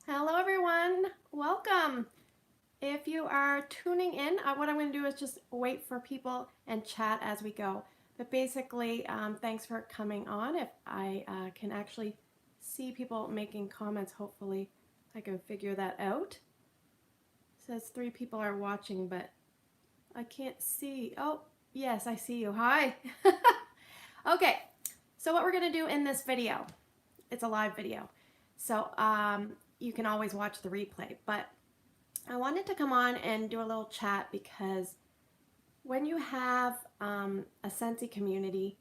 Hello everyone, welcome. If you are tuning in, what I'm going to do is just wait for people and chat as we go. But basically, thanks for coming on. If I can actually see people making comments, hopefully I can figure that out. It says 3 people are watching, but I can't see. Oh, yes, I see you. Hi. Okay, so what we're going to do in this video, it's a live video. So you can always watch the replay, but I wanted to come on and do a little chat because when you have a Scentsy community,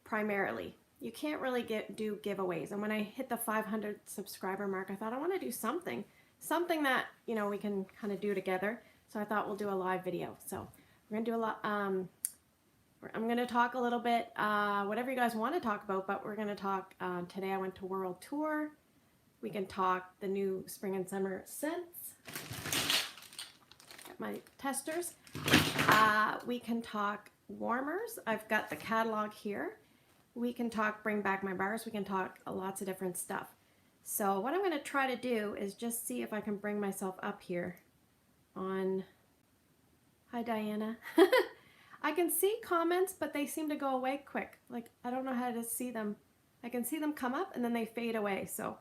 primarily, you can't really do giveaways. And when I hit the 500 subscriber mark, I thought I want to do something that we can kind of do together. So I thought we'll do a live video. So we're gonna do a lot. I'm gonna talk a little bit, whatever you guys want to talk about. But we're gonna talk today. I went to World Tour. We can talk the new spring and summer scents. Got my testers. We can talk warmers. I've got the catalog here. We can talk bring back my bars. We can talk lots of different stuff. So what I'm going to try to do is just see if I can bring myself up here on... Hi, Diana. I can see comments, but they seem to go away quick. Like, I don't know how to see them. I can see them come up and then they fade away. So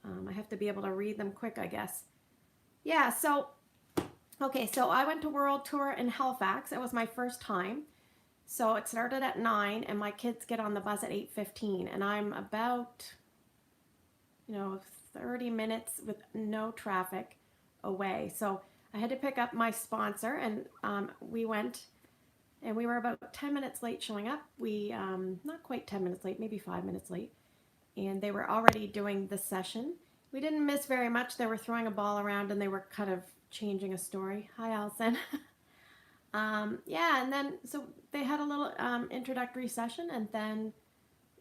I have to be able to read them quick, I guess. Yeah, so, okay, so I went to World Tour in Halifax. It was my first time. So it started at 9 and my kids get on the bus at 8:15 and I'm about, 30 minutes with no traffic away. So I had to pick up my sponsor and we went and we were about 10 minutes late showing up. We, not quite 10 minutes late, maybe 5 minutes late. And they were already doing the session. We didn't miss very much. They were throwing a ball around and they were kind of changing a story. Hi, Allison. Yeah, and then so they had a little introductory session and then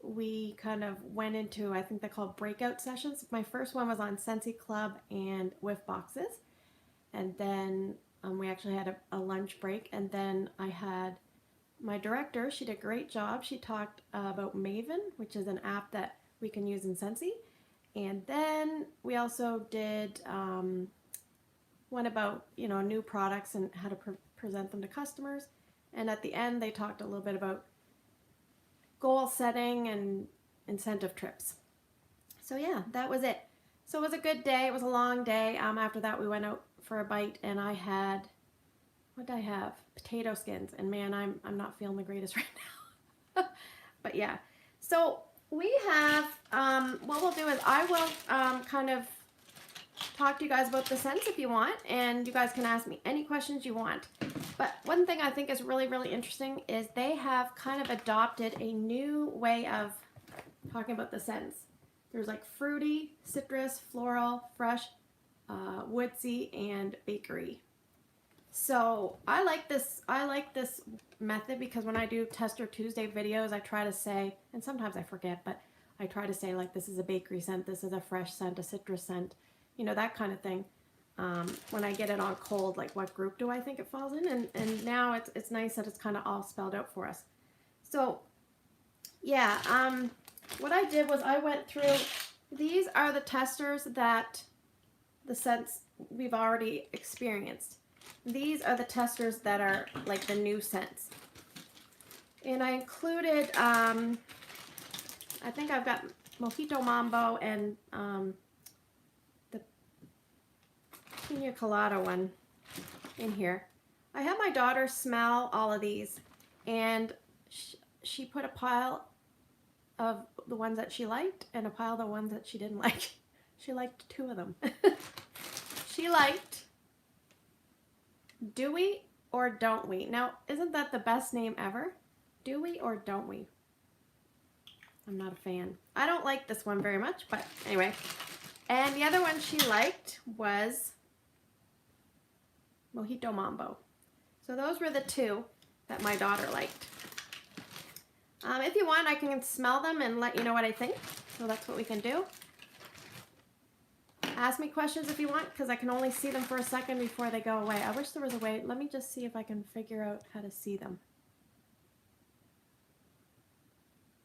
we kind of went into, I think they're called Breakout Sessions. My first one was on Scentsy Club and Whiff Boxes. And then we actually had a lunch break. And then I had my director, she did a great job. She talked about Maven, which is an app that we can use in Scentsy. And then we also did one about, new products and how to present them to customers. And at the end, they talked a little bit about goal setting and incentive trips. So yeah, that was it. So it was a good day. It was a long day. After that, we went out for a bite and I had, what did I have? Potato skins. And man, I'm not feeling the greatest right now. But yeah, so we have, what we'll do is I will kind of talk to you guys about the scents if you want, and you guys can ask me any questions you want. But one thing I think is really, really interesting is they have kind of adopted a new way of talking about the scents. There's like fruity, citrus, floral, fresh, woodsy, and bakery. So I like this method because when I do Tester Tuesday videos, I try to say, and sometimes I forget, but I try to say like this is a bakery scent, this is a fresh scent, a citrus scent, that kind of thing. When I get it on cold, like what group do I think it falls in? And now it's nice that it's kind of all spelled out for us. So yeah, what I did was I went through, these are the testers that the scents we've already experienced. These are the testers that are like the new scents. And I included, I think I've got Mojito Mambo and the Pina Colada one in here. I had my daughter smell all of these and she put a pile of the ones that she liked and a pile of the ones that she didn't like. She liked 2 of them. She liked Do We or Don't We? Now, isn't that the best name ever? Do We or Don't We? I'm not a fan. I don't like this one very much, but anyway. And the other one she liked was Mojito Mambo. So those were the 2 that my daughter liked. If you want, I can smell them and let you know what I think. So that's what we can do. Ask me questions if you want, because I can only see them for a second before they go away. I wish there was a way. Let me just see if I can figure out how to see them.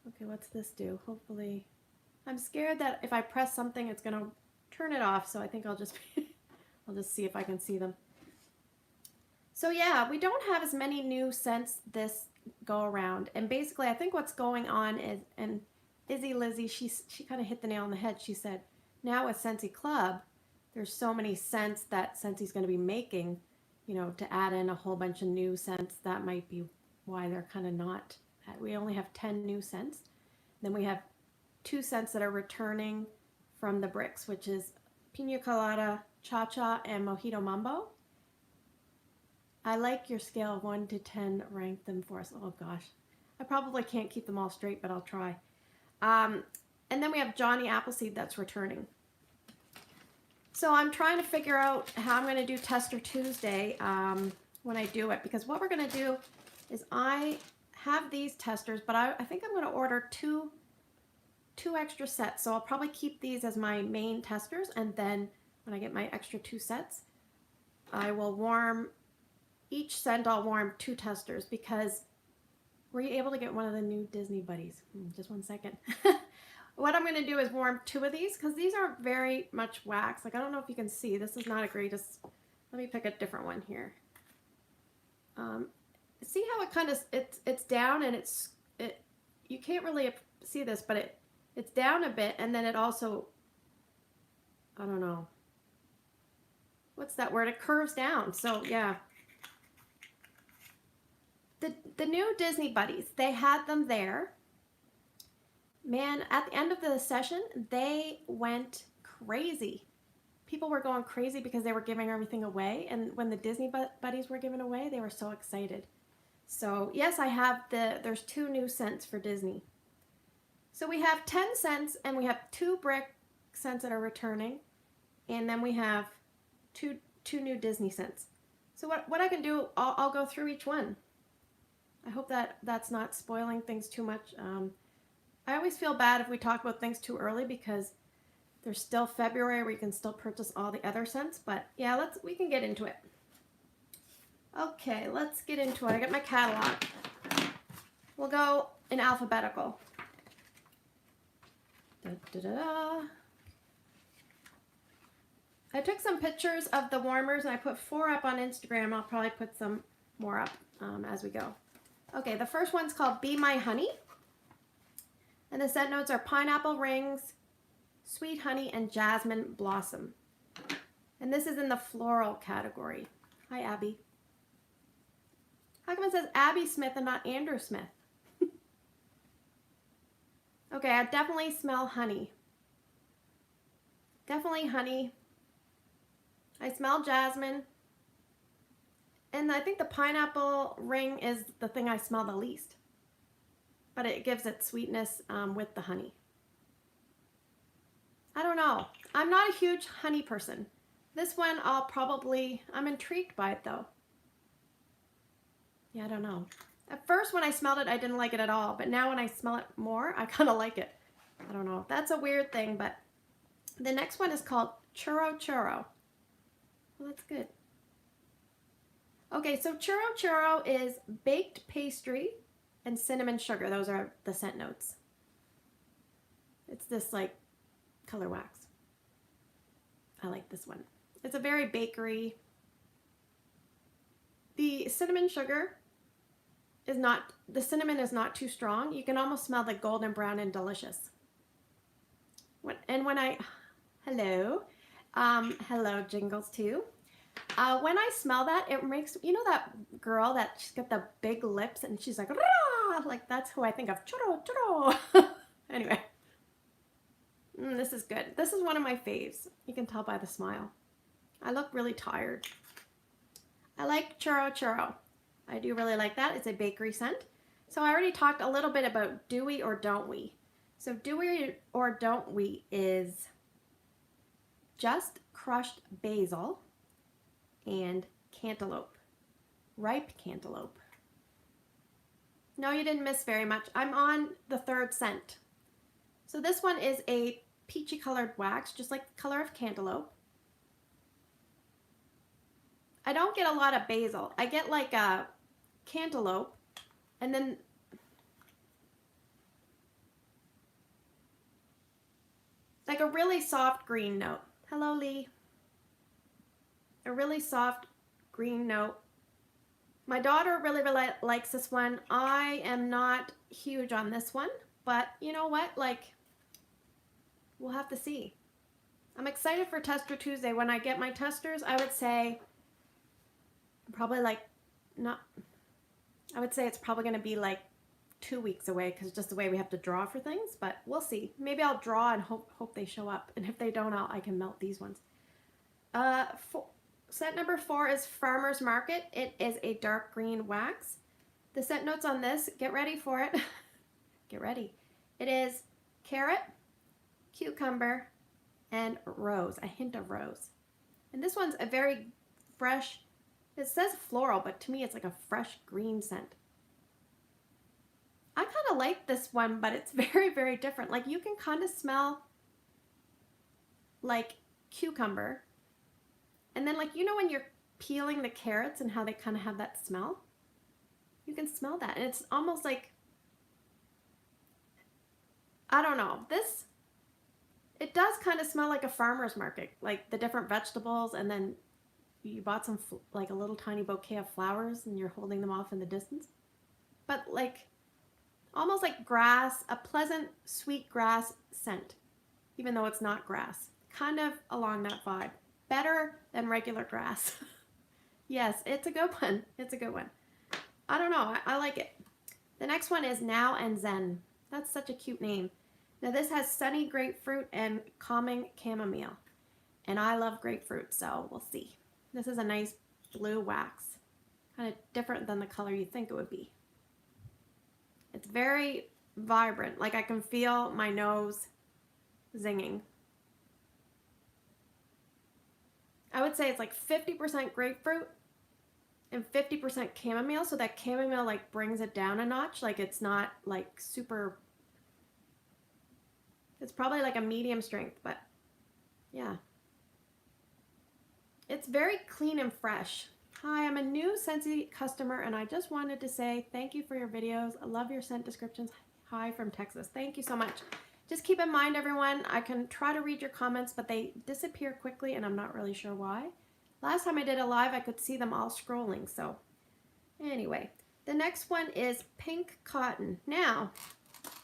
Okay, what's this do? Hopefully. I'm scared that if I press something, it's going to turn it off, so I think I'll just I'll just see if I can see them. So yeah, we don't have as many new scents this go around, and basically I think what's going on is, and Izzy Lizzie, she kind of hit the nail on the head. She said, now with Scentsy Club, there's so many scents that Scentsy's going to be making, you know, to add in a whole bunch of new scents. That might be why they're kind of not, we only have 10 new scents. Then we have 2 scents that are returning from the bricks, which is Pina Colada, Cha-Cha, and Mojito Mambo. I like your scale of 1 to 10, rank them for us. Oh gosh, I probably can't keep them all straight, but I'll try. And then we have Johnny Appleseed that's returning. So I'm trying to figure out how I'm going to do Tester Tuesday when I do it, because what we're going to do is I have these testers, but I think I'm going to order two extra sets. So I'll probably keep these as my main testers, and then when I get my extra 2 sets, I will warm each scent. I'll warm 2 testers, because were you able to get one of the new Disney buddies? Just one second. What I'm going to do is warm 2 of these, because these are very much wax. Like, I don't know if you can see. This is not a greatest. Let me pick a different one here. See how it kind of, it's down, and you can't really see this, but it's down a bit, and then it also, I don't know. What's that word? It curves down. So yeah. The new Disney buddies, they had them there. Man, at the end of the session, they went crazy. People were going crazy because they were giving everything away. And when the Disney buddies were given away, they were so excited. So yes, I have there's 2 new scents for Disney. So we have 10 scents, and we have 2 brick scents that are returning. And then we have two new Disney scents. So what I can do, I'll go through each one. I hope that's not spoiling things too much. I always feel bad if we talk about things too early, because there's still February where you can still purchase all the other scents. But yeah, we can get into it. Okay, let's get into it. I got my catalog. We'll go in alphabetical. Da, da, da, da. I took some pictures of the warmers, and I put 4 up on Instagram. I'll probably put some more up as we go. Okay, the first one's called Be My Honey. And the scent notes are pineapple rings, sweet honey, and jasmine blossom. And this is in the floral category. Hi, Abby. How come it says Abby Smith and not Andrew Smith? Okay, I definitely smell honey. Definitely honey. I smell jasmine. And I think the pineapple ring is the thing I smell the least. But it gives it sweetness with the honey. I don't know. I'm not a huge honey person. This one I'm intrigued by it though. Yeah, I don't know. At first when I smelled it, I didn't like it at all. But now when I smell it more, I kind of like it. I don't know. That's a weird thing, but the next one is called Churro Churro. Well, that's good. Okay, so Churro Churro is baked pastry and cinnamon sugar. Those are the scent notes. It's this like color wax. I like this one. It's a very bakery. The cinnamon sugar is not, the cinnamon is not too strong. You can almost smell the golden brown and delicious. Hello Jingles too. When I smell that, it makes, you know that girl that she's got the big lips and she's like, rah! Like that's who I think of, churro, churro. Anyway, this is good. This is one of my faves. You can tell by the smile. I look really tired. I like Churro Churro. I do really like that. It's a bakery scent. So I already talked a little bit about do we or don't we. So do we or don't we is just crushed basil and cantaloupe, ripe cantaloupe. No, you didn't miss very much. I'm on the 3rd scent. So this one is a peachy colored wax, just like the color of cantaloupe. I don't get a lot of basil. I get like a cantaloupe, and then like a really soft green note. Hello, Lee. A really soft green note. My daughter really likes this one. I am not huge on this one, but you know what? Like, we'll have to see. I'm excited for Tester Tuesday. When I get my testers, I would say probably like not, I would say it's probably going to be like 2 weeks away because just the way we have to draw for things, but we'll see. Maybe I'll draw and hope they show up. And if they don't, I can melt these ones. Scent number 4 is Farmer's Market. It is a dark green wax. The scent notes on this, get ready for it. Get ready. It is carrot, cucumber, and rose, a hint of rose. And this one's a very fresh, it says floral, but to me it's like a fresh green scent. I kind of like this one, but it's very, very different. Like you can kind of smell like cucumber. And then like, you know when you're peeling the carrots and how they kind of have that smell? You can smell that. And it's almost like, I don't know, it does kind of smell like a farmer's market, like the different vegetables, and then you bought some, like a little tiny bouquet of flowers and you're holding them off in the distance. But like, almost like grass, a pleasant, sweet grass scent, even though it's not grass. Kind of along that vibe. Better than regular grass. Yes, it's a good one. It's a good one. I don't know. I like it. The next one is Now and Zen. That's such a cute name. Now this has sunny grapefruit and calming chamomile. And I love grapefruit, so we'll see. This is a nice blue wax. Kind of different than the color you think it would be. It's very vibrant. Like I can feel my nose zinging. I would say it's like 50% grapefruit and 50% chamomile. So that chamomile like brings it down a notch. Like it's not like super, it's probably like a medium strength, but yeah. It's very clean and fresh. Hi, I'm a new Scentsy customer and I just wanted to say thank you for your videos. I love your scent descriptions. Hi from Texas. Thank you so much. Just keep in mind, everyone, I can try to read your comments, but they disappear quickly and I'm not really sure why. Last time I did a live, I could see them all scrolling. So anyway, the next one is Pink Cotton. Now,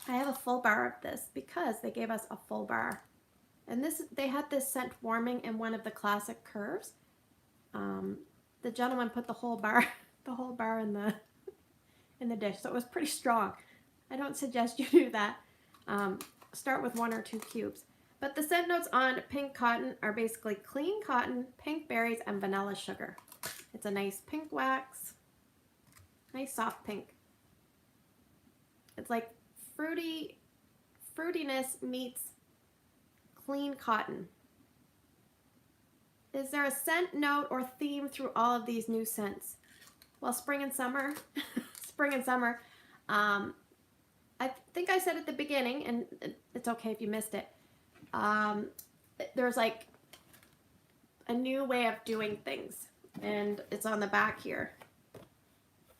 I have a full bar of this because they gave us a full bar. And they had this scent warming in one of the classic curves. The gentleman put the whole bar in the dish, so it was pretty strong. I don't suggest you do that. Start with 1 or 2 cubes. But the scent notes on Pink Cotton are basically clean cotton, pink berries, and vanilla sugar. It's a nice pink wax, nice soft pink. It's like fruitiness meets clean cotton. Is there a scent note or theme through all of these new scents? Well, spring and summer, spring and summer. I think I said at the beginning, and it's okay if you missed it, there's like a new way of doing things, and it's on the back here.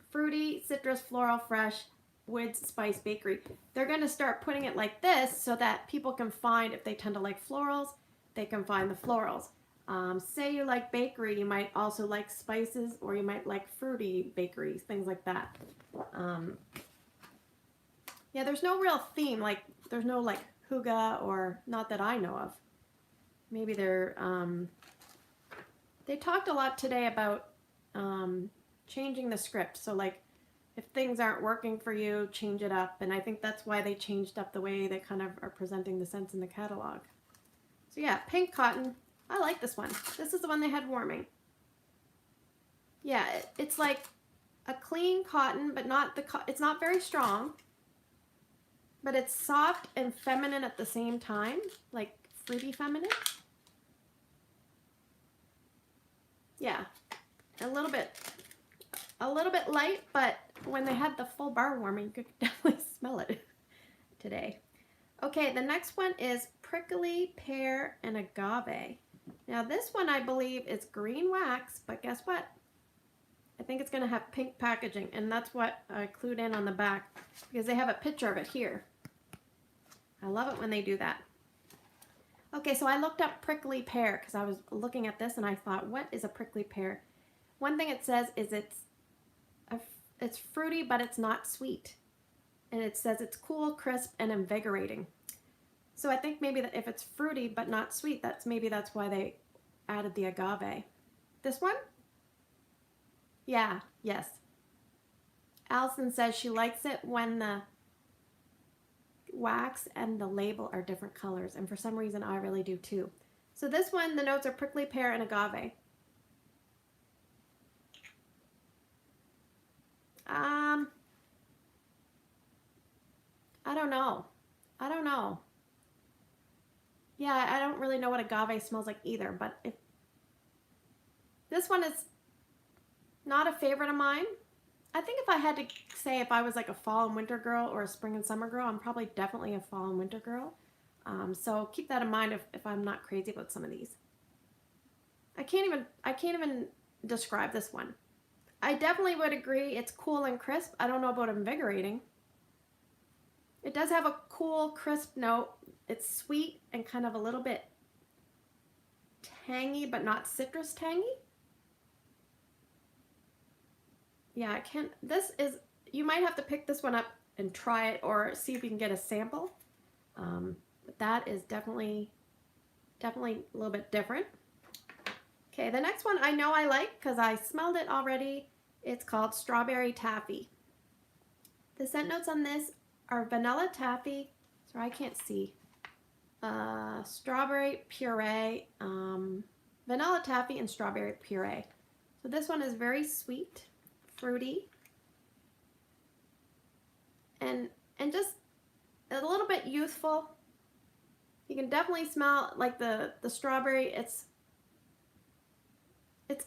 Fruity, citrus, floral, fresh, woods, spice, bakery. They're going to start putting it like this so that people can find, if they tend to like florals, they can find the florals. Say you like bakery, you might also like spices, or you might like fruity bakeries, things like that. Yeah, there's no real theme, like there's no like hygge, or not that I know of. Maybe they talked a lot today about changing the script. So like if things aren't working for you, change it up. And I think that's why they changed up the way they kind of are presenting the scents in the catalog. So yeah, Pink Cotton. I like this one. This is the one they had warming. Yeah, it's like a clean cotton, but it's not very strong. But it's soft and feminine at the same time, like fruity feminine. Yeah, a little bit light, but when they had the full bar warming, you could definitely smell it today. Okay, the next one is Prickly Pear and Agave. Now this one I believe is green wax, but guess what? I think it's going to have pink packaging, and that's what I clued in on the back because they have a picture of it here. I love it when they do that. Okay, so I looked up prickly pear because I was looking at this and I thought, what is a prickly pear? One thing it says is it's fruity, but it's not sweet. And it says it's cool, crisp, and invigorating. So I think maybe that if it's fruity but not sweet, that's why they added the agave. This one? Yeah, yes. Allison says she likes it when the wax and the label are different colors, and for some reason I really do too. So this one, the notes are prickly pear and agave. I don't know. I don't know. Yeah, I don't really know what agave smells like either, but if this one is not a favorite of mine. I think if I had to say if I was like a fall and winter girl or a spring and summer girl, I'm probably definitely a fall and winter girl. So keep that in mind if I'm not crazy about some of these. I can't even describe this one. I definitely would agree it's cool and crisp. I don't know about invigorating. It does have a cool, crisp note. It's sweet and kind of a little bit tangy, but not citrus tangy. Yeah, I can't. You might have to pick this one up and try it or see if you can get a sample. But that is definitely a little bit different. Okay, the next one I know I like because I smelled it already. It's called Strawberry Taffy. The scent notes on this are vanilla taffy. Sorry, I can't see. Strawberry puree, vanilla taffy, and strawberry puree. So this one is very sweet, fruity, and just a little bit youthful. You can definitely smell like the strawberry. It's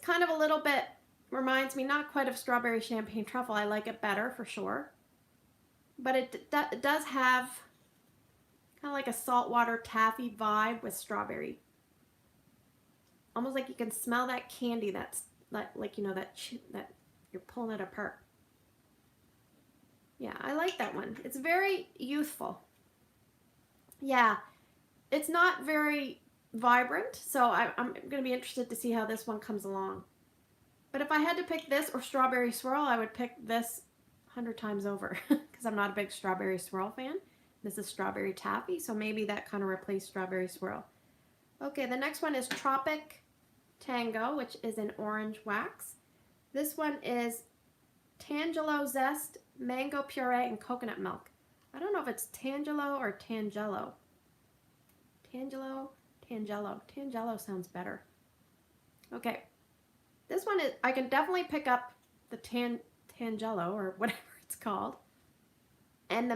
kind of a little bit, reminds me not quite of strawberry champagne truffle. I like it better for sure, but it does have kind of like a saltwater taffy vibe with strawberry. Almost like you can smell that candy that's like you know that you're pulling it apart. Yeah, I like that one. It's very youthful. Yeah, it's not very vibrant, so I'm going to be interested to see how this one comes along. But if I had to pick this or strawberry swirl, I would pick this 100 times over because I'm not a big strawberry swirl fan. This is strawberry taffy, so maybe that kind of replaced strawberry swirl. Okay, the next one is Tropic Tango, which is an orange wax. This one is Tangelo zest, mango puree, and coconut milk. I don't know if it's Tangelo or Tangelo. Tangelo. Tangelo sounds better. Okay. This one is, I can definitely pick up the Tangelo or whatever it's called. And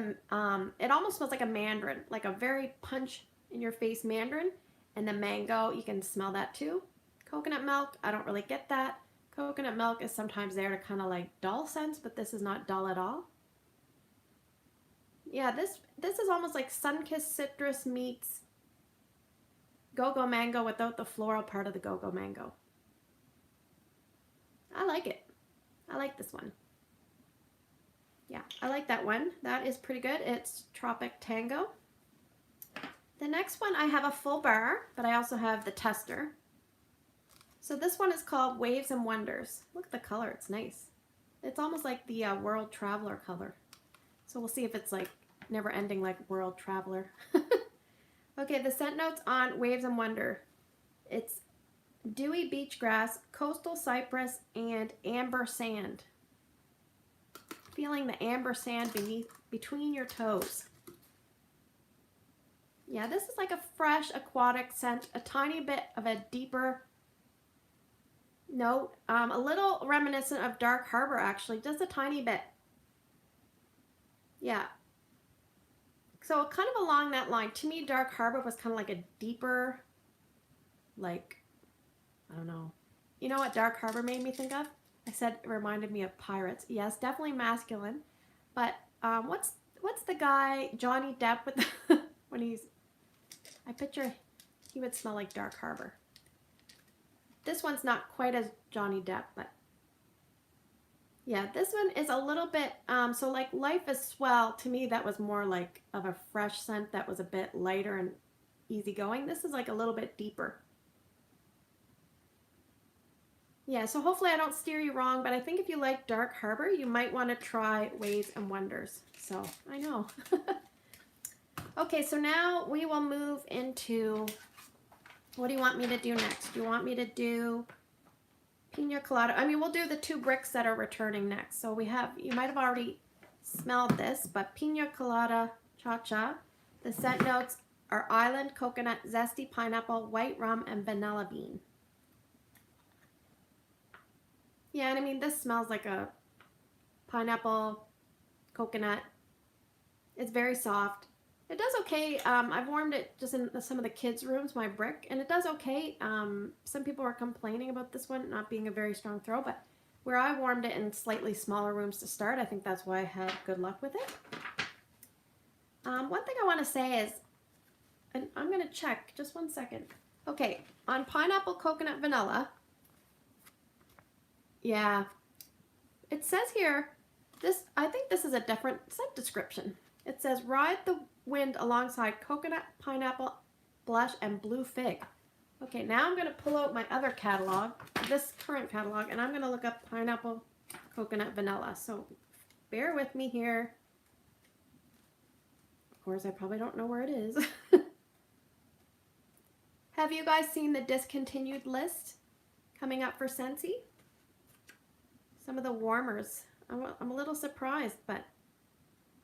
it almost smells like a mandarin, like a very punch in your face mandarin. And the mango, you can smell that too. Coconut milk, I don't really get that. Coconut milk is sometimes there to kind of like dull scents, but this is not dull at all. Yeah, this is almost like sun-kissed citrus meets go-go mango without the floral part of the go-go mango. I like it. I like this one. Yeah, I like that one. That is pretty good. It's Tropic Tango. The next one, I have a full bar, but I also have the tester. So this one is called Waves and Wonders. Look at the color. It's nice. It's almost like the World Traveler color. So we'll see if it's like never ending like World Traveler. Okay, the scent notes on Waves and Wonder. It's dewy beach grass, coastal cypress, and amber sand. Feeling the amber sand between your toes. Yeah, this is like a fresh aquatic scent, a tiny bit of a deeper note, a little reminiscent of Dark Harbor actually, just a tiny bit. Yeah. So kind of along that line, to me Dark Harbor was kind of like a deeper, like, I don't know. You know what Dark Harbor made me think of? I said it reminded me of pirates. Yes, definitely masculine. But what's the guy, Johnny Depp, with the, when he's, I picture he would smell like Dark Harbor. This one's not quite as Johnny Depp, but yeah, this one is a little bit, so like Life is Swell, to me that was more like of a fresh scent that was a bit lighter and easygoing. This is like a little bit deeper. Yeah, so hopefully I don't steer you wrong, but I think if you like Dark Harbor, you might want to try Ways and Wonders. So, I know. Okay, so now we will move into, what do you want me to do next? Do you want me to do Pina Colada? I mean, we'll do the 2 bricks that are returning next. So we have, you might have already smelled this, but Pina Colada Cha-Cha. The scent notes are island, coconut, zesty pineapple, white rum, and vanilla bean. Yeah, and I mean, this smells like a pineapple, coconut. It's very soft. It does okay. I've warmed it just in some of the kids' rooms, my brick, and it does okay. Some people are complaining about this one not being a very strong throw, but where I warmed it in slightly smaller rooms to start, I think that's why I had good luck with it. One thing I want to say is, and I'm going to check, just one second. Okay, on pineapple, coconut, vanilla, yeah, it says here, I think this is a different scent description. It says, ride the wind alongside coconut, pineapple, blush, and blue fig. Okay, now I'm going to pull out my other catalog, this current catalog, and I'm going to look up pineapple, coconut, vanilla. So bear with me here. Of course, I probably don't know where it is. Have you guys seen the discontinued list coming up for Scentsy? Some of the warmers. I'm a little surprised, but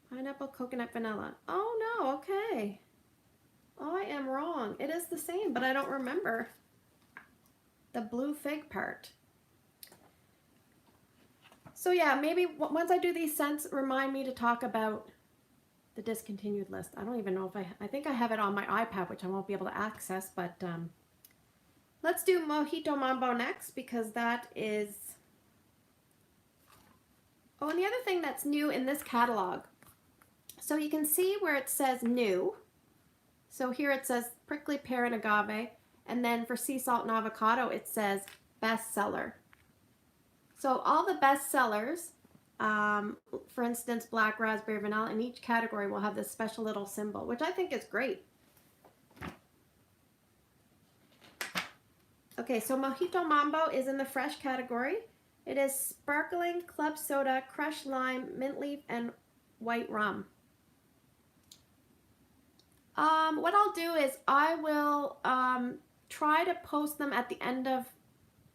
pineapple, coconut, vanilla. Oh no, okay. I am wrong. It is the same, but I don't remember the blue fig part. So yeah, maybe once I do these scents, remind me to talk about the discontinued list. I don't even know if I think I have it on my iPad, which I won't be able to access, but let's do Mojito Mambo next, because that is, oh, and the other thing that's new in this catalog, so you can see where it says new. So here it says prickly pear and agave, and then for sea salt and avocado it says bestseller. So all the best sellers, for instance, black raspberry vanilla, in each category will have this special little symbol, which I think is great. Okay, so Mojito Mambo is in the fresh category. It is sparkling club soda, crushed lime, mint leaf, and white rum. What I'll do is I will try to post them at the end of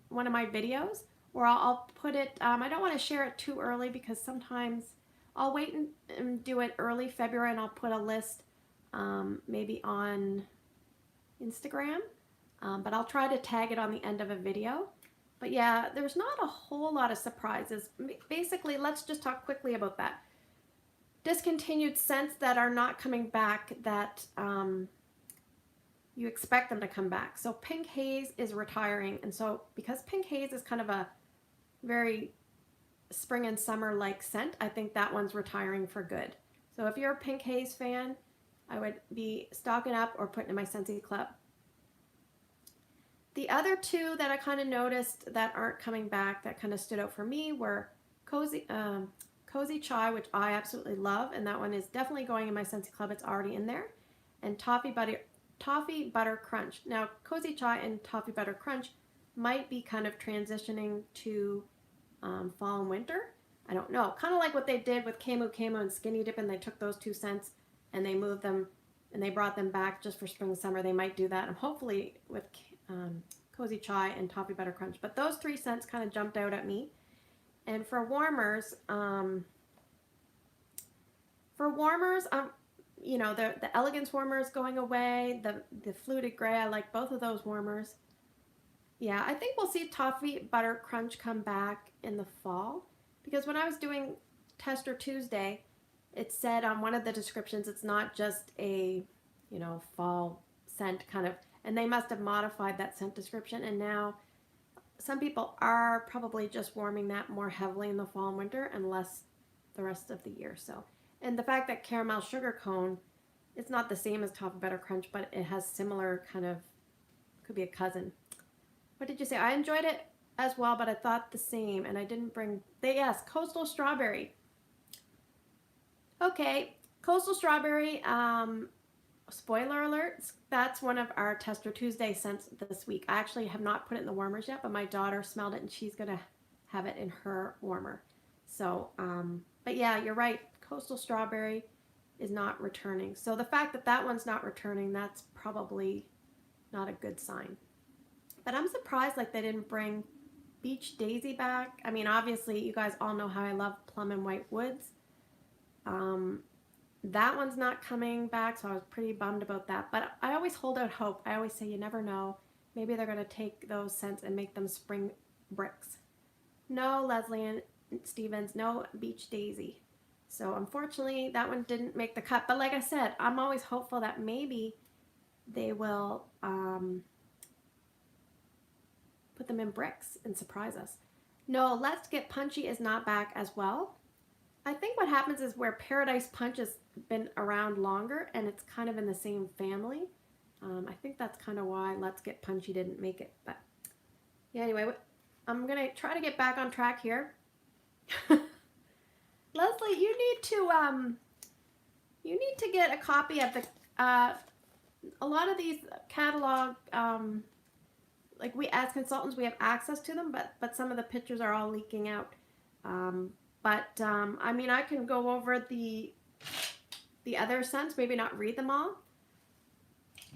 one of my videos, or I'll put it, I don't want to share it too early because sometimes I'll wait and do it early February, and I'll put a list maybe on Instagram, but I'll try to tag it on the end of a video. But yeah, there's not a whole lot of surprises. Basically, let's just talk quickly about that. Discontinued scents that are not coming back, that you expect them to come back. So Pink Haze is retiring, and so because Pink Haze is kind of a very spring and summer like scent, I think that one's retiring for good. So if you're a Pink Haze fan, I would be stocking up or putting in my Scentsy club. The other two that I kind of noticed that aren't coming back that kind of stood out for me were Cozy Chai, which I absolutely love, and that one is definitely going in my Scentsy club. It's already in there. And Toffee Butter Crunch. Now, Cozy Chai and Toffee Butter Crunch might be kind of transitioning to fall and winter. I don't know. Kind of like what they did with Camu and Skinny Dip, and they took those two scents and they moved them and they brought them back just for spring and summer. They might do that, and hopefully with Cozy Chai and Toffee Butter Crunch. But those three scents kind of jumped out at me. And for warmers, you know, the Elegance warmer is going away. The Fluted Gray, I like both of those warmers. Yeah, I think we'll see Toffee Butter Crunch come back in the fall, because when I was doing Tester Tuesday, it said on one of the descriptions it's not just a, you know, fall scent kind of, and they must have modified that scent description, and now some people are probably just warming that more heavily in the fall and winter and less the rest of the year. So, and the fact that Caramel Sugar Cone, it's not the same as Toffee Butter Crunch, but it has similar kind of, could be a cousin. What did you say? I enjoyed it as well, but I thought the same, and I didn't bring, yes, Coastal Strawberry. Okay, Coastal Strawberry, spoiler alerts, that's one of our Tester Tuesday scents this week. I actually have not put it in the warmers yet, but my daughter smelled it and she's going to have it in her warmer. So, but yeah, you're right. Coastal Strawberry is not returning. So the fact that that one's not returning, that's probably not a good sign. But I'm surprised like they didn't bring Beach Daisy back. I mean, obviously you guys all know how I love Plum and White Woods. That one's not coming back, so I was pretty bummed about that. But I always hold out hope. I always say you never know. Maybe they're going to take those scents and make them spring bricks. No Leslie and Stevens, no Beach Daisy. So unfortunately, that one didn't make the cut. But like I said, I'm always hopeful that maybe they will put them in bricks and surprise us. No, Let's Get Punchy is not back as well. I think what happens is where Paradise Punch has been around longer and it's kind of in the same family. I think that's kind of why Let's Get Punchy didn't make it. But yeah, anyway, I'm going to try to get back on track here. Leslie, you need to get a copy of the a lot of these catalog like we as consultants we have access to them, but some of the pictures are all leaking out. I mean, I can go over the other scents, maybe not read them all.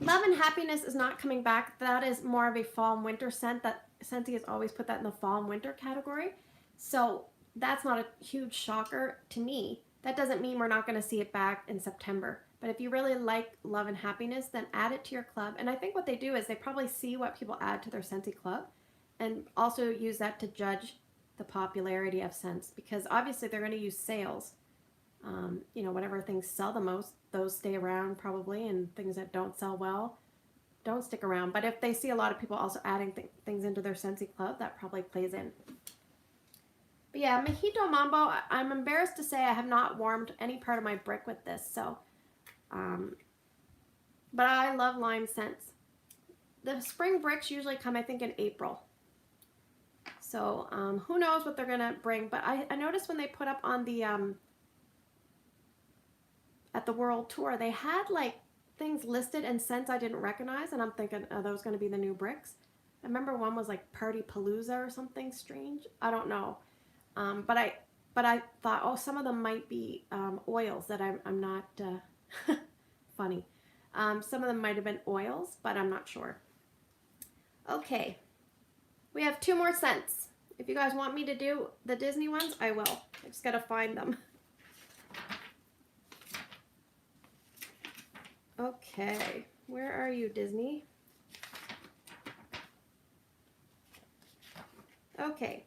Love and Happiness is not coming back. That is more of a fall and winter scent. That Scentsy has always put that in the fall and winter category. So that's not a huge shocker to me. That doesn't mean we're not going to see it back in September. But if you really like Love and Happiness, then add it to your club. And I think what they do is they probably see what people add to their Scentsy club and also use that to judge the popularity of scents, because obviously they're going to use sales. You know, whatever things sell the most, those stay around probably, and things that don't sell well don't stick around. But if they see a lot of people also adding things into their Scentsy club, that probably plays in. But yeah, Mojito Mambo, I'm embarrassed to say I have not warmed any part of my brick with this, so but I love lime scents. The spring bricks usually come, I think, in April. So who knows what they're gonna bring? But I noticed when they put up on the at the world tour, they had like things listed and scents I didn't recognize, and I'm thinking, are those going to be the new bricks? I remember one was like Party Palooza or something strange. I don't know, but I thought, oh, some of them might be oils that I'm not funny. Some of them might have been oils, but I'm not sure. Okay. We have 2 more scents. If you guys want me to do the Disney ones, I will. I just gotta find them. Okay, where are you, Disney? Okay,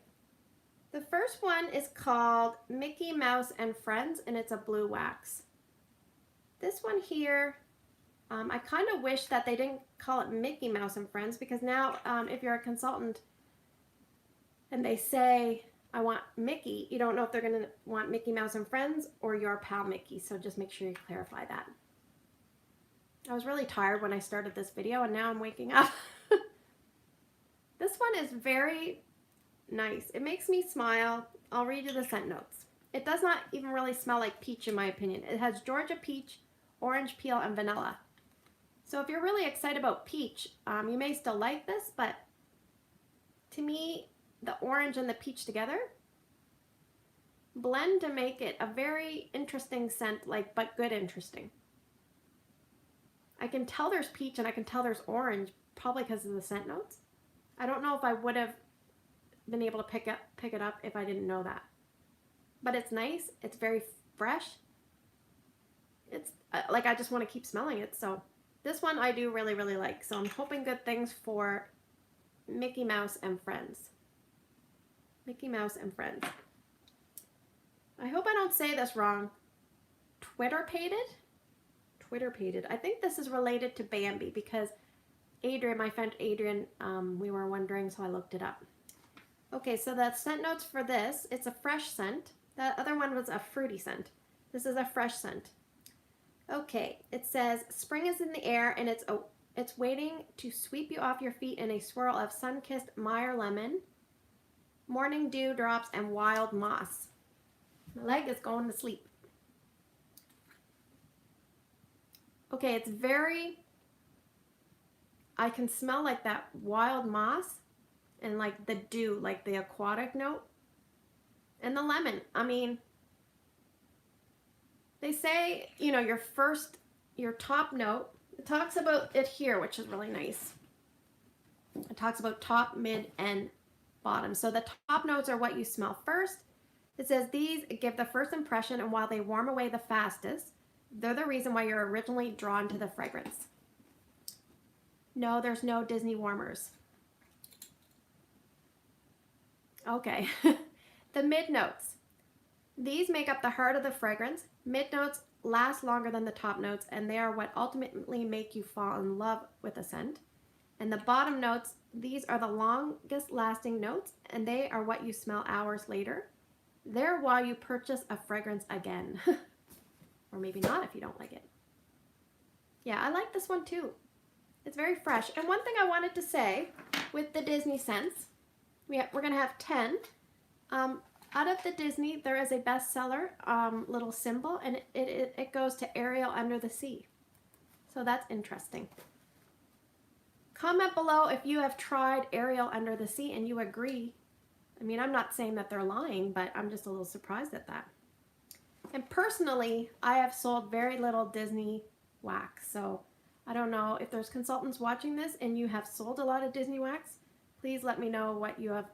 the first one is called Mickey Mouse and Friends, and it's a blue wax. This one here, I kind of wish that they didn't call it Mickey Mouse and Friends, because now if you're a consultant and they say, I want Mickey, you don't know if they're going to want Mickey Mouse and Friends or your pal Mickey, so just make sure you clarify that. I was really tired when I started this video, and now I'm waking up. This one is very nice. It makes me smile. I'll read you the scent notes. It does not even really smell like peach in my opinion. It has Georgia peach, orange peel, and vanilla. So if you're really excited about peach, you may still like this, but to me, the orange and the peach together blend to make it a very interesting scent, like, but good interesting. I can tell there's peach and I can tell there's orange, probably because of the scent notes. I don't know if I would have been able to pick it up if I didn't know that. But it's nice. It's very fresh. It's like I just want to keep smelling it. So this one I do really, really like. So I'm hoping good things for Mickey Mouse and Friends. Mickey Mouse and Friends. I hope I don't say this wrong. Twitterpated? Twitterpated. I think this is related to Bambi because Adrian, my friend Adrian, we were wondering, so I looked it up. Okay, so the scent notes for this, it's a fresh scent. The other one was a fruity scent. This is a fresh scent. Okay, it says, spring is in the air and it's waiting to sweep you off your feet in a swirl of sun-kissed Meyer lemon, morning dew drops, and wild moss. My leg is going to sleep. Okay, it's very, I can smell like that wild moss and like the dew, like the aquatic note, and the lemon. I mean, they say, you know, your top note, it talks about it here, which is really nice. It talks about top, mid, and bottom. So the top notes are what you smell first. It says these give the first impression, and while they warm away the fastest, they're the reason why you're originally drawn to the fragrance. No, there's no Disney warmers. Okay. The mid notes. These make up the heart of the fragrance. Mid notes last longer than the top notes, and they are what ultimately make you fall in love with a scent. And the bottom notes, these are the longest lasting notes, and they are what you smell hours later. They're why you purchase a fragrance again. Or maybe not if you don't like it. Yeah, I like this one too. It's very fresh. And one thing I wanted to say with the Disney scents, we're going to have 10. Out of the Disney, there is a bestseller little symbol, and it goes to Ariel Under the Sea. So that's interesting. Comment below if you have tried Ariel Under the Sea and you agree. I mean, I'm not saying that they're lying, but I'm just a little surprised at that. And personally, I have sold very little Disney wax. So I don't know if there's consultants watching this and you have sold a lot of Disney wax. Please let me know what you have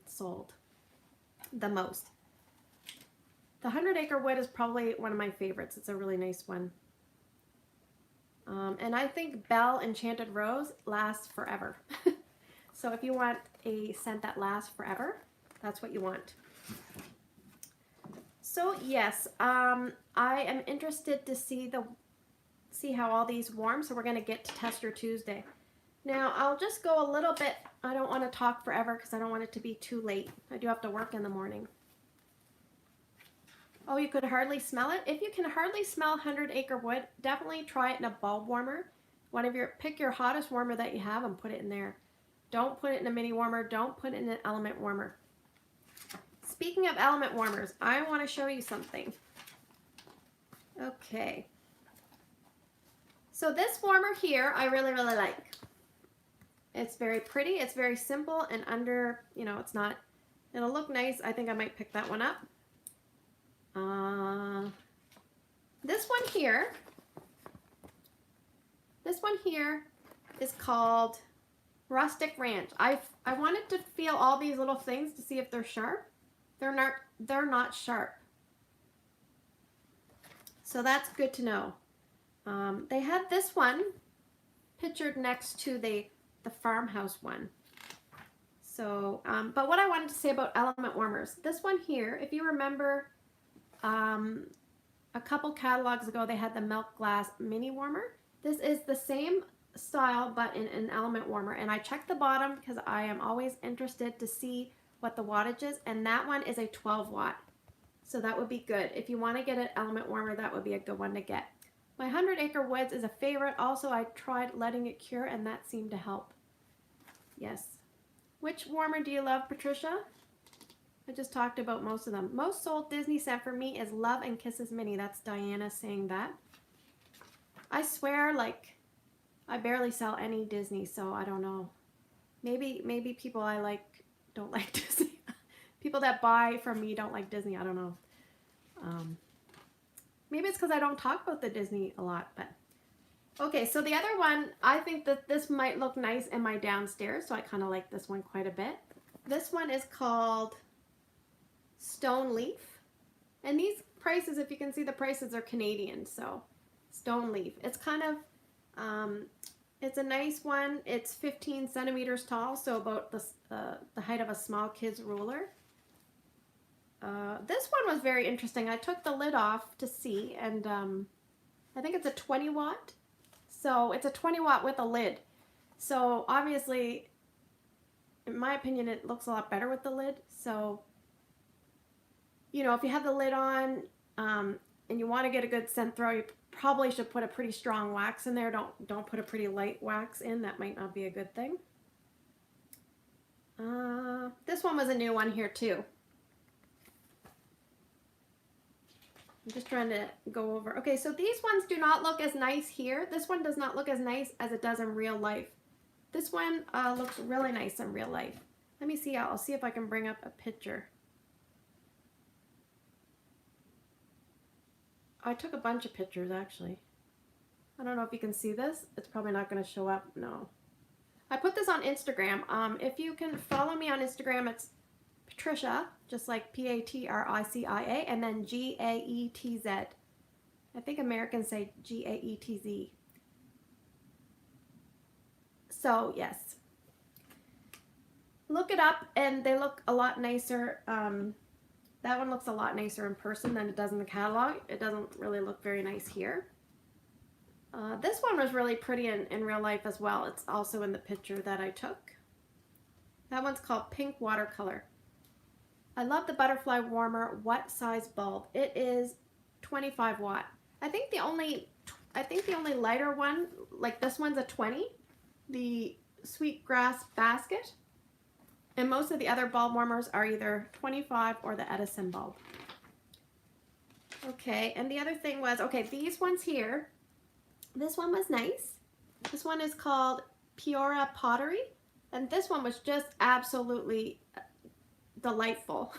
sold the most. The 100 Acre Wood is probably one of my favorites. It's a really nice one. And I think Belle Enchanted Rose lasts forever. So if you want a scent that lasts forever, that's what you want. So yes, I am interested to see how all these warm. So we're going to get to Tester Tuesday. Now I'll just go a little bit. I don't want to talk forever because I don't want it to be too late. I do have to work in the morning. Oh, you could hardly smell it? If you can hardly smell 100 Acre Wood, definitely try it in a bulb warmer. Pick your hottest warmer that you have and put it in there. Don't put it in a mini warmer. Don't put it in an element warmer. Speaking of element warmers, I want to show you something. Okay. So this warmer here, I really, really like. It's very pretty. It's very simple and it'll look nice. I think I might pick that one up. This one here is called Rustic Ranch. I wanted to feel all these little things to see if they're sharp. They're not sharp. So that's good to know. They had this one pictured next to the farmhouse one. So, but what I wanted to say about element warmers, this one here, if you remember, a couple catalogs ago, they had the Milk Glass mini warmer. This is the same style, but in an element warmer. And I checked the bottom because I am always interested to see what the wattage is. And that one is a 12 watt. So that would be good. If you want to get an element warmer, that would be a good one to get. My 100 Acre Woods is a favorite. Also, I tried letting it cure and that seemed to help. Yes. Which warmer do you love, Patricia? I just talked about most of them. Most sold Disney scent for me is Love and Kisses Mini. That's Diana saying that. I swear, like, I barely sell any Disney, so I don't know. Maybe people I like don't like Disney. People that buy from me don't like Disney. I don't know. Maybe it's because I don't talk about the Disney a lot, but okay. So the other one, I think that this might look nice in my downstairs, so I kind of like this one quite a bit. This one is called Stone Leaf, and these prices, if you can see the prices, are Canadian. So Stone Leaf, it's kind of it's a nice one. It's 15 centimeters tall, so about the height of a small kid's ruler. This one was very interesting. I took the lid off to see, and I think it's a 20 watt. So it's a 20 watt with a lid. So obviously, in my opinion, it looks a lot better with the lid. So, you know, if you have the lid on and you want to get a good scent throw, you probably should put a pretty strong wax in there. Don't put a pretty light wax in. That might not be a good thing. This one was a new one here too. I'm just trying to go over. Okay, so these ones do not look as nice here. This one does not look as nice as it does in real life. This one looks really nice in real life. Let me see. I'll see if I can bring up a picture. I took a bunch of pictures, actually. I don't know if you can see this. It's probably not going to show up. No. I put this on Instagram. If you can follow me on Instagram, it's Patricia, just like Patricia, and then Gaetz. I think Americans say Gaetz. So, yes. Look it up, and they look a lot nicer. That one looks a lot nicer in person than it does in the catalog. It doesn't really look very nice here. This one was really pretty in real life as well. It's also in the picture that I took. That one's called Pink Watercolor. I love the Butterfly Warmer What Size Bulb. It is 25 watt. I think the only lighter one, like this one's a 20, the Sweetgrass Basket. And most of the other bulb warmers are either 25 or the Edison bulb. Okay, and the other thing was, okay, these ones here, this one was nice. This one is called Tiara Pottery, and this one was just absolutely delightful.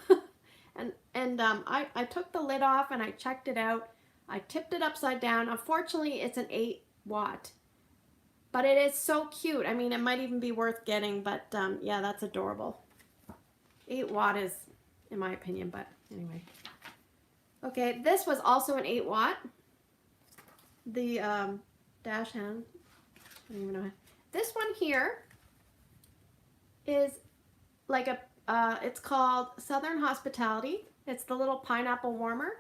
I took the lid off and I checked it out. I tipped it upside down. Unfortunately, it's an 8 watt. But it is so cute. I mean, it might even be worth getting, but yeah, that's adorable. 8 watt is, in my opinion, but anyway. Okay, this was also an 8 watt. The dash hand, I don't even know. This one here is like a, it's called Southern Hospitality. It's the little pineapple warmer.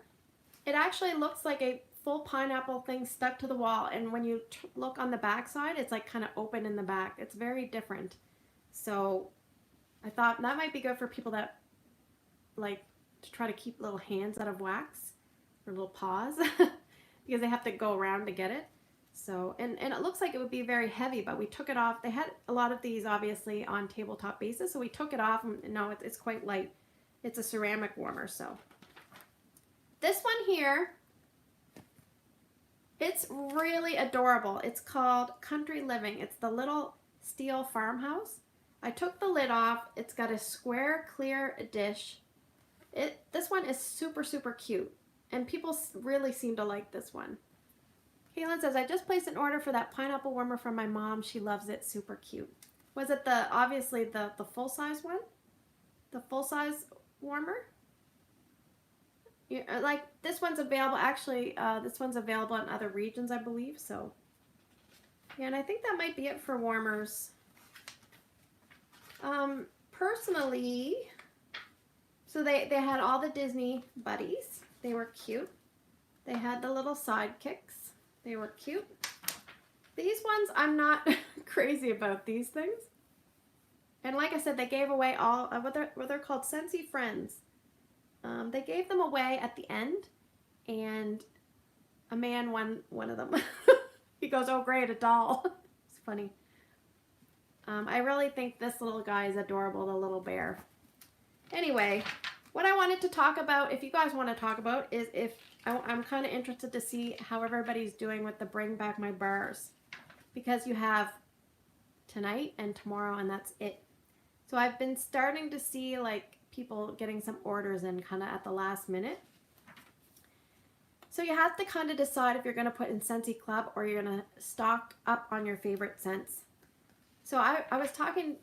It actually looks like a full pineapple thing stuck to the wall, and when you look on the back side, it's like kind of open in the back. It's very different. So I thought that might be good for people that like to try to keep little hands out of wax or little paws because they have to go around to get it. So and it looks like it would be very heavy, but we took it off. They had a lot of these obviously on tabletop basis, so we took it off, and no, it's quite light. It's a ceramic warmer. So this one here, it's really adorable. It's called Country Living. It's the little steel farmhouse. I took the lid off. It's got a square clear dish. This one is super, super cute. And people really seem to like this one. Kaylin says, I just placed an order for that pineapple warmer from my mom. She loves it. Super cute. Was it obviously the full-size one? The full-size warmer? Yeah, like this one's available, actually, this one's available in other regions, I believe, so. Yeah, and I think that might be it for warmers. Personally, so they had all the Disney buddies. They were cute. They had the little sidekicks. They were cute. These ones, I'm not crazy about these things. And like I said, they gave away all, what they're called, Scentsy Friends. They gave them away at the end, and a man won one of them. He goes, oh great, a doll. It's funny. I really think this little guy is adorable, the little bear. Anyway, what I wanted to talk about, if you guys want to talk about, is if I'm kind of interested to see how everybody's doing with the Bring Back My Bars. Because you have tonight and tomorrow, and that's it. So I've been starting to see like people getting some orders in kind of at the last minute. So you have to kind of decide if you're going to put in Scentsy Club or you're going to stock up on your favorite scents. So I was talking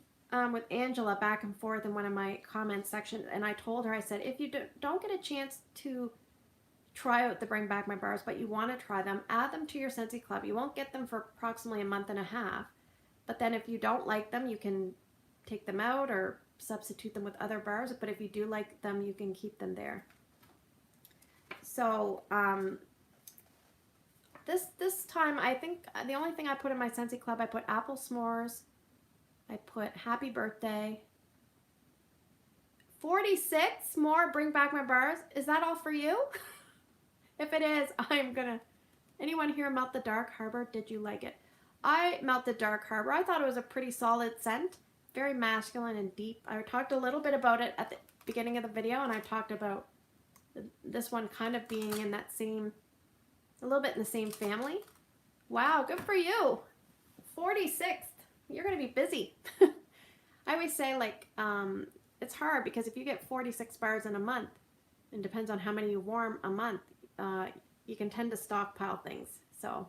with Angela back and forth in one of my comment sections, and I told her, I said, if you don't get a chance to try out the Bring Back My Bars, but you want to try them, add them to your Scentsy Club. You won't get them for approximately a month and a half, but then if you don't like them, you can take them out or substitute them with other bars, but if you do like them, you can keep them there. So this time, I think the only thing I put in my Scentsy Club, I put apple s'mores, I put happy birthday, 46 more Bring Back My Bars. Is that all for you? If it is, I'm gonna, anyone here melt the Dark Harbor? Did you like it? I melted Dark Harbor. I thought it was a pretty solid scent. Very masculine and deep. I talked a little bit about it at the beginning of the video, and I talked about This one kind of being in that same, a little bit in the same family. Wow, good for you. 46th. You're going to be busy. I always say, like, it's hard because if you get 46 bars in a month, and depends on how many you warm a month, you can tend to stockpile things. So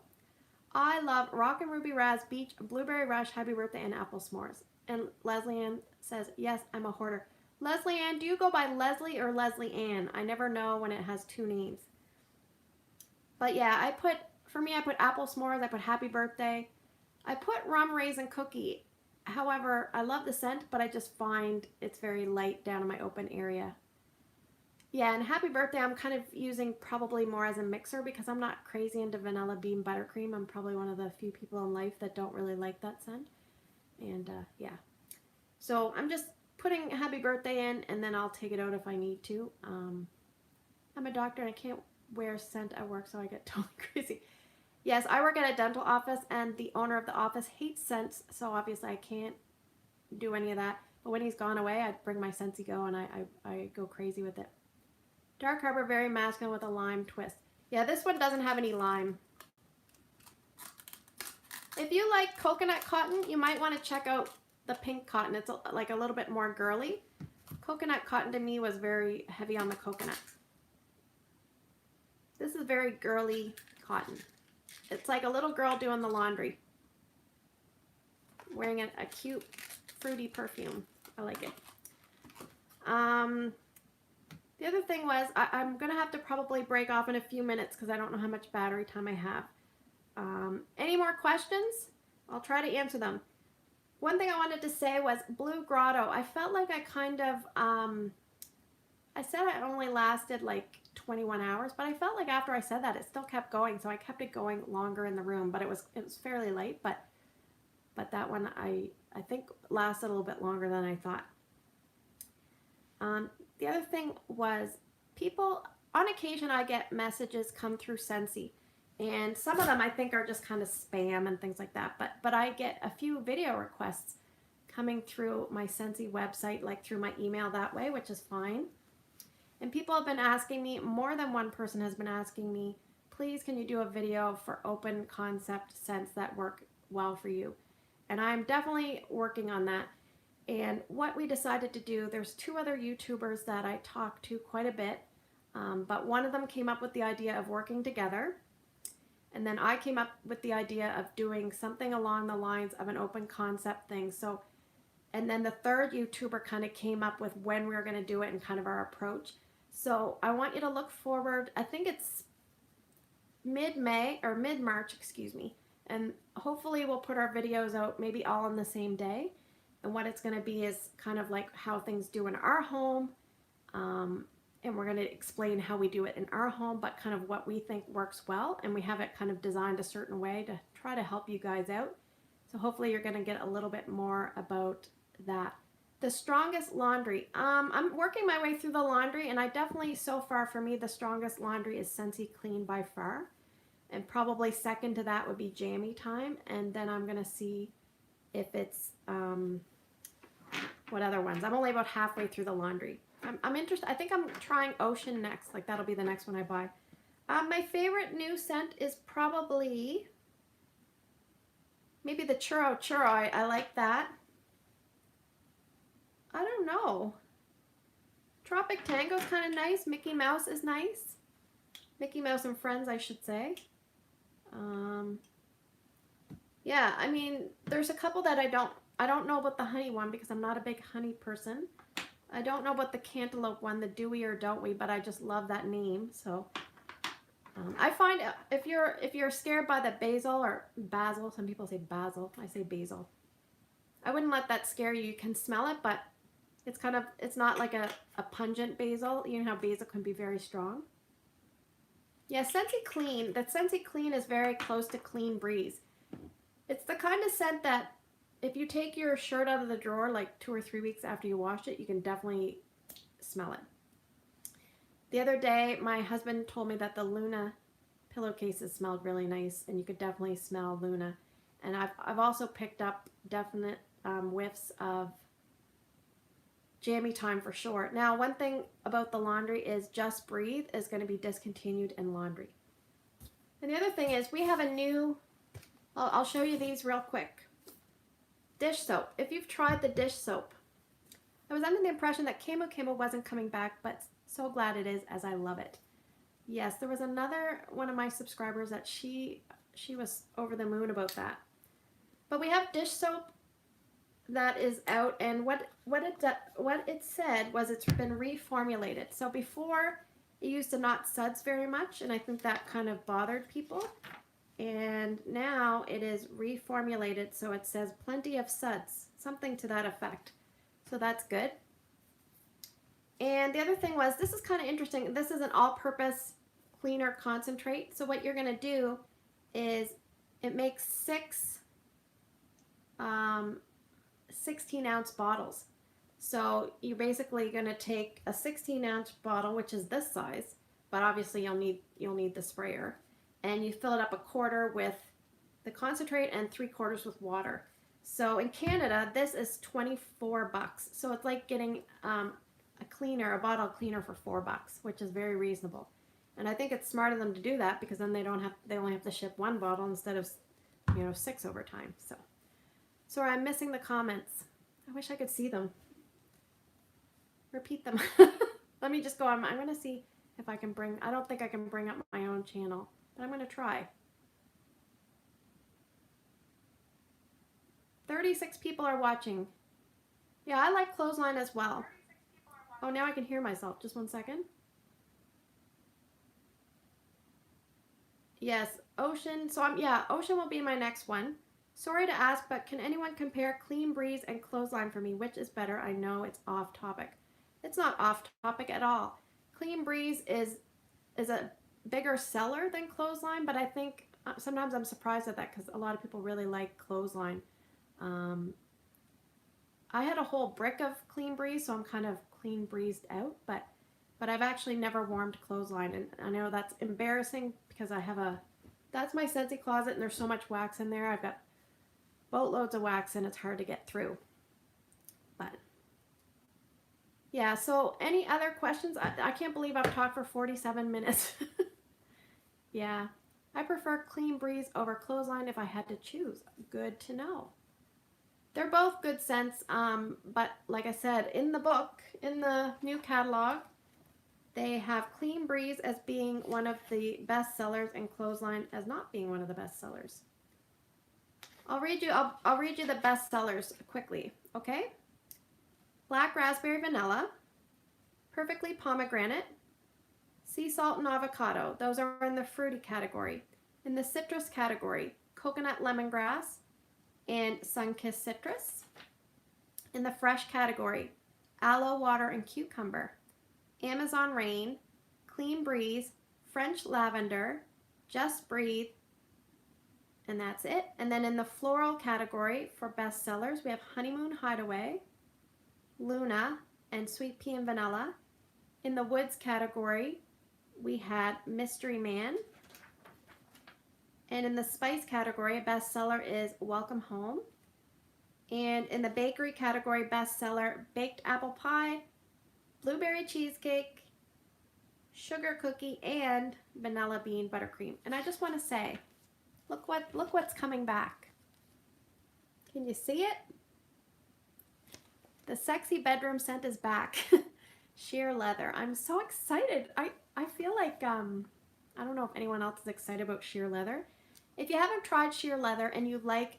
I love Rock and Ruby Raz Beach, Blueberry Rush, Happy Birthday, and Apple S'mores. And Leslie Ann says, yes, I'm a hoarder. Leslie Ann, do you go by Leslie or Leslie Ann? I never know when it has two names. But yeah, for me, I put Apple S'mores, I put Happy Birthday. I put Rum Raisin Cookie. However, I love the scent, but I just find it's very light down in my open area. Yeah, and Happy Birthday I'm kind of using probably more as a mixer because I'm not crazy into vanilla bean buttercream. I'm probably one of the few people in life that don't really like that scent. And yeah, so I'm just putting Happy Birthday in, and then I'll take it out if I need to. I'm a doctor and I can't wear scent at work, so I get totally crazy. Yes, I work at a dental office, and the owner of the office hates scents, so obviously I can't do any of that. But when he's gone away, I bring my Scentsy Go, and I go crazy with it. Dark Harbor, very masculine with a lime twist. Yeah, this one doesn't have any lime. If you like coconut cotton, you might want to check out the pink cotton. It's like a little bit more girly. Coconut cotton to me was very heavy on the coconut. This is very girly cotton. It's like a little girl doing the laundry, wearing a cute fruity perfume. I like it. The other thing was, I'm going to have to probably break off in a few minutes because I don't know how much battery time I have. Any more questions? I'll try to answer them. One thing I wanted to say was Blue Grotto. I felt like I kind of, I said it only lasted like 21 hours, but I felt like after I said that, it still kept going. So I kept it going longer in the room, but it was fairly late, but that one I think lasted a little bit longer than I thought. The other thing was people, on occasion I get messages come through Scentsy, and some of them I think are just kind of spam and things like that, but I get a few video requests coming through my Scentsy website, like through my email that way, which is fine. And people have been asking me, more than one person has been asking me, please can you do a video for open concept scents that work well for you? And I'm definitely working on that. And what we decided to do, there's two other YouTubers that I talk to quite a bit, but one of them came up with the idea of working together. And then I came up with the idea of doing something along the lines of an open concept thing. So, and then the third YouTuber kind of came up with when we were going to do it and kind of our approach. So I want you to look forward. I think it's mid-May or mid-March, excuse me. And hopefully we'll put our videos out maybe all on the same day. And what it's going to be is kind of like how things do in our home. And we're going to explain how we do it in our home, but kind of what we think works well. And we have it kind of designed a certain way to try to help you guys out. So hopefully you're going to get a little bit more about that. The strongest laundry. I'm working my way through the laundry, and I definitely, so far for me, the strongest laundry is Scentsy Clean by far. And probably second to that would be Jammy Time. And then I'm going to see if it's, what other ones. I'm only about halfway through the laundry. I'm interested. I think I'm trying Ocean next. Like that'll be the next one I buy. My favorite new scent is probably maybe the Churro Churro. I like that. I don't know. Tropic Tango is kind of nice. Mickey Mouse is nice. Mickey Mouse and Friends, I should say. Yeah, I mean, there's a couple that I don't know about the honey one because I'm not a big honey person. I don't know about the cantaloupe one, the Do We or Don't We, but I just love that name. So I find if you're scared by the basil, some people say basil, I say basil. I wouldn't let that scare you. You can smell it, but it's not like a pungent basil. You know how basil can be very strong. Yeah, Scentsy Clean. That Scentsy Clean is very close to Clean Breeze. It's the kind of scent that if you take your shirt out of the drawer like 2 or 3 weeks after you wash it, you can definitely smell it. The other day, my husband told me that the Luna pillowcases smelled really nice, and you could definitely smell Luna. And I've also picked up definite whiffs of jammy time for sure. Now, one thing about the laundry is Just Breathe is going to be discontinued in laundry. And the other thing is we have a new, I'll show you these real quick. Dish soap. If you've tried the dish soap, I was under the impression that Camo Camo wasn't coming back, but so glad it is, as I love it. Yes, there was another one of my subscribers that she was over the moon about that. But we have dish soap that is out, and what it said was it's been reformulated. So before it used to not suds very much, and I think that kind of bothered people. And now it is reformulated, so it says plenty of suds, something to that effect. So that's good. And the other thing was, this is kind of interesting. This is an all-purpose cleaner concentrate. So what you're going to do is it makes 6 16-ounce bottles. So you're basically going to take a 16-ounce bottle, which is this size, but obviously you'll need the sprayer, and you fill it up 1/4 with the concentrate and 3/4 with water. So in Canada, this is $24. So it's like getting a bottle cleaner for $4, which is very reasonable. And I think it's smart of them to do that, because then they only have to ship 1 bottle instead of 6 over time. So sorry, I'm missing the comments. I wish I could see them. Repeat them. Let me just go on. I'm going to see if I can I don't think I can bring up my own channel, but I'm going to try. 36 people are watching. Yeah, I like Clothesline as well. Oh, now I can hear myself. Just one second. Yes, Ocean. So Ocean will be my next one. Sorry to ask, but can anyone compare Clean Breeze and Clothesline for me? Which is better? I know it's off topic. It's not off topic at all. Clean Breeze is a bigger seller than Clothesline, but I think sometimes I'm surprised at that, because a lot of people really like Clothesline. I had a whole brick of Clean Breeze, so I'm kind of Clean Breezed out, but I've actually never warmed Clothesline, and I know that's embarrassing, because that's my Scentsy closet, and there's so much wax in there. I've got boatloads of wax, and it's hard to get through. But yeah, so any other questions? I can't believe I've talked for 47 minutes. Yeah, I prefer Clean Breeze over Clothesline if I had to choose. Good to know. They're both good scents, but like I said, in the book, in the new catalog, they have Clean Breeze as being one of the best sellers and Clothesline as not being one of the best sellers. I'll read you the best sellers quickly, okay? Black Raspberry Vanilla, Perfectly Pomegranate, Sea Salt and Avocado. Those are in the fruity category. In the citrus category, Coconut Lemongrass and Sunkissed Citrus. In the fresh category, Aloe Water and Cucumber, Amazon Rain, Clean Breeze, French Lavender, Just Breathe, and that's it. And then in the floral category for best sellers, we have Honeymoon Hideaway, Luna, and Sweet Pea and Vanilla. In the woods category, we had Mystery Man. And in the spice category, a bestseller is Welcome Home. And in the bakery category, bestseller, Baked Apple Pie, Blueberry Cheesecake, Sugar Cookie, and Vanilla Bean Buttercream. And I just want to say, look what's coming back. Can you see it? The sexy bedroom scent is back. Sheer leather. I'm so excited. I feel like, I don't know if anyone else is excited about sheer leather. If you haven't tried sheer leather and you like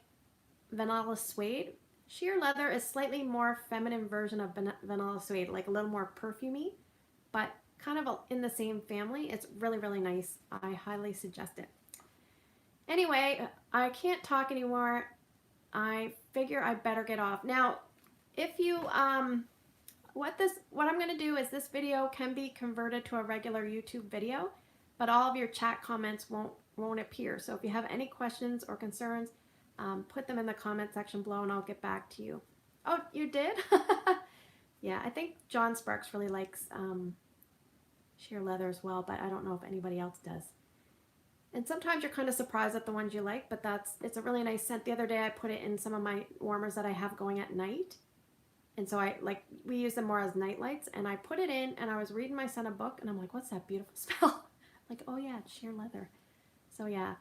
vanilla suede, sheer leather is slightly more feminine version of vanilla suede, like a little more perfumey, but kind of in the same family. It's really, really nice. I highly suggest it. Anyway, I can't talk anymore. I figure I better get off. Now, if you, what I'm going to do is this video can be converted to a regular YouTube video, but all of your chat comments won't appear. So if you have any questions or concerns, put them in the comment section below and I'll get back to you. Oh, you did? Yeah, I think John Sparks really likes sheer leather as well, but I don't know if anybody else does. And sometimes you're kind of surprised at the ones you like, but it's a really nice scent. The other day I put it in some of my warmers that I have going at night, And so we use them more as night lights, and I put it in and I was reading my son a book and I'm like, what's that beautiful smell? Like, oh yeah, it's sheer leather. So yeah.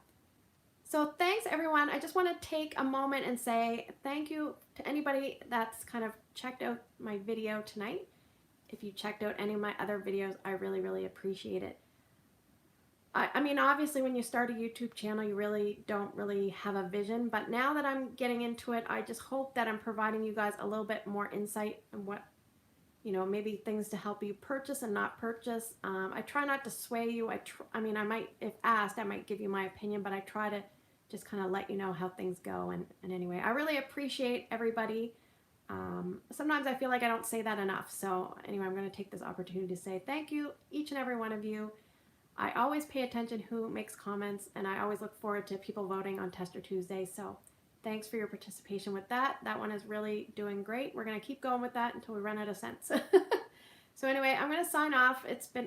So thanks everyone. I just want to take a moment and say thank you to anybody that's kind of checked out my video tonight. If you checked out any of my other videos, I really, really appreciate it. I mean, obviously when you start a YouTube channel, you really don't really have a vision, but now that I'm getting into it, I just hope that I'm providing you guys a little bit more insight and what, maybe things to help you purchase and not purchase. I try not to sway you. I mean, I might, if asked, I might give you my opinion, but I try to just kind of let you know how things go. And anyway, I really appreciate everybody. Sometimes I feel like I don't say that enough. So anyway, I'm going to take this opportunity to say thank you, each and every one of you. I always pay attention who makes comments, and I always look forward to people voting on Tester Tuesday. So thanks for your participation with that. That one is really doing great. We're going to keep going with that until we run out of scents. So anyway, I'm going to sign off. It's been